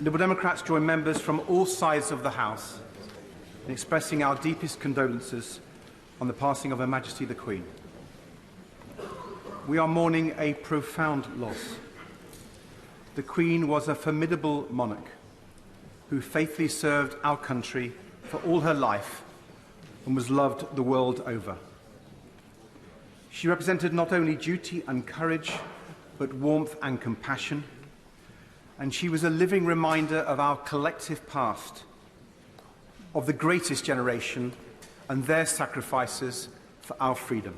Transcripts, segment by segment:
Liberal Democrats join members from all sides of the House in expressing our deepest condolences on the passing of Her Majesty the Queen. We are mourning a profound loss. The Queen was a formidable monarch who faithfully served our country for all her life and was loved the world over. She represented not only duty and courage, but warmth and compassion, and she was a living reminder of our collective past, of the greatest generation and their sacrifices for our freedom.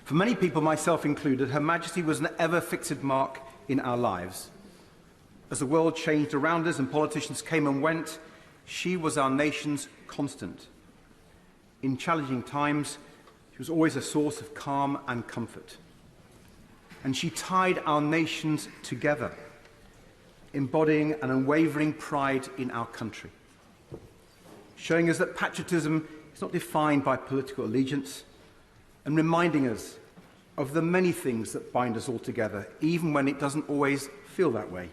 For many people, myself included, Her Majesty was an ever-fixed mark in our lives. As the world changed around us and politicians came and went, she was our nation's constant. In challenging times, she was always a source of calm and comfort. And she tied our nations together, embodying an unwavering pride in our country, showing us that patriotism is not defined by political allegiance, and reminding us of the many things that bind us all together, even when it doesn't always feel that way.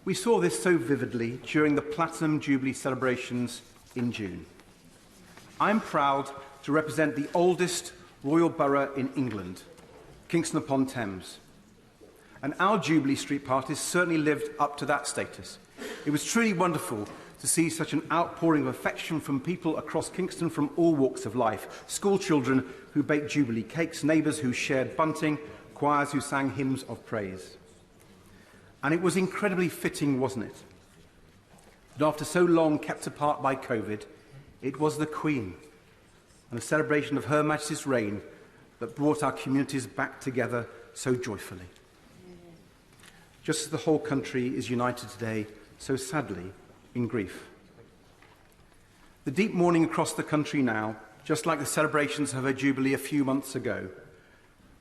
We saw this so vividly during the Platinum Jubilee celebrations in June. I'm proud to represent the oldest royal borough in England, Kingston-upon-Thames. And our Jubilee Street parties certainly lived up to that status. It was truly wonderful to see such an outpouring of affection from people across Kingston from all walks of life. School children who baked Jubilee cakes, neighbours who shared bunting, choirs who sang hymns of praise. And it was incredibly fitting, wasn't it? That after so long kept apart by COVID, it was the Queen and a celebration of Her Majesty's reign that brought our communities back together so joyfully. Just as the whole country is united today, so sadly, in grief. The deep mourning across the country now, just like the celebrations of her Jubilee a few months ago,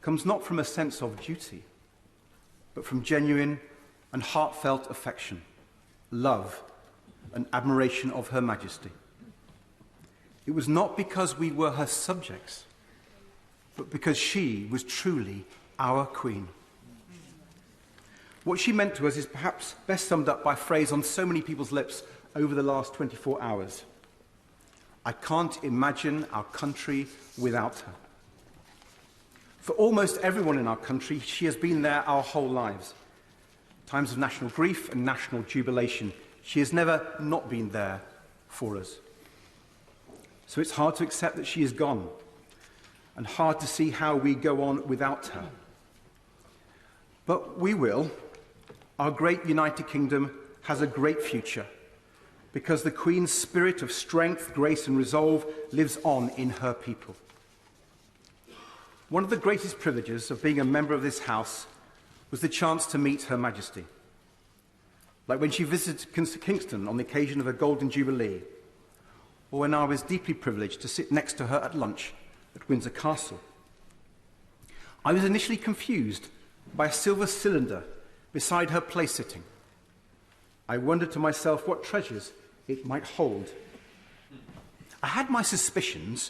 comes not from a sense of duty, but from genuine and heartfelt affection, love, and admiration of Her Majesty. It was not because we were her subjects, but because she was truly our Queen. What she meant to us is perhaps best summed up by a phrase on so many people's lips over the last 24 hours. I can't imagine our country without her. For almost everyone in our country, she has been there our whole lives. Times of national grief and national jubilation, she has never not been there for us. So it's hard to accept that she is gone, and hard to see how we go on without her. But we will. Our great United Kingdom has a great future, because the Queen's spirit of strength, grace and resolve lives on in her people. One of the greatest privileges of being a member of this House was the chance to meet Her Majesty. Like when she visited Kingston on the occasion of her Golden Jubilee, or when I was deeply privileged to sit next to her at lunch at Windsor Castle. I was initially confused by a silver cylinder beside her place-sitting. I wondered to myself what treasures it might hold. I had my suspicions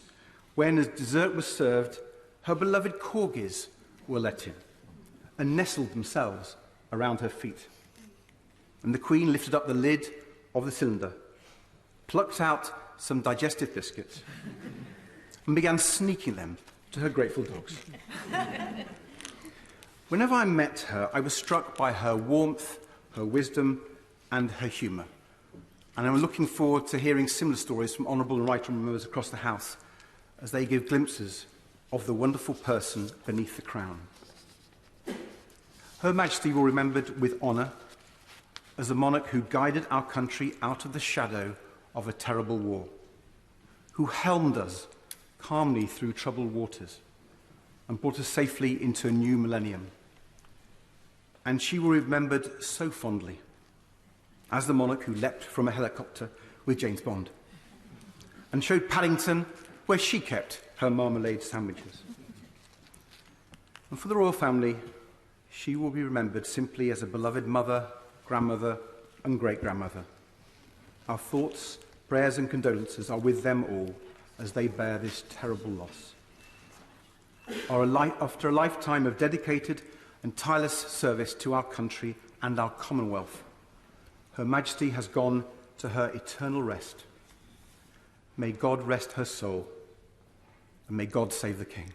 when, as dessert was served, her beloved corgis were let in and nestled themselves around her feet. And the Queen lifted up the lid of the cylinder, plucked out some digestive biscuits, and began sneaking them to her grateful dogs. Whenever I met her, I was struck by her warmth, her wisdom, and her humour. And I'm looking forward to hearing similar stories from honourable and right honourable members across the House as they give glimpses of the wonderful person beneath the crown. Her Majesty will be remembered with honour as the monarch who guided our country out of the shadow of a terrible war, who helmed us calmly through troubled waters and brought us safely into a new millennium. And she will be remembered so fondly as the monarch who leapt from a helicopter with James Bond and showed Paddington where she kept her marmalade sandwiches. And for the royal family, she will be remembered simply as a beloved mother, grandmother, and great-grandmother. Our thoughts, prayers, and condolences are with them all as they bear this terrible loss. After a lifetime of dedicated and tireless service to our country and our Commonwealth. Her Majesty has gone to her eternal rest. May God rest her soul, and may God save the King.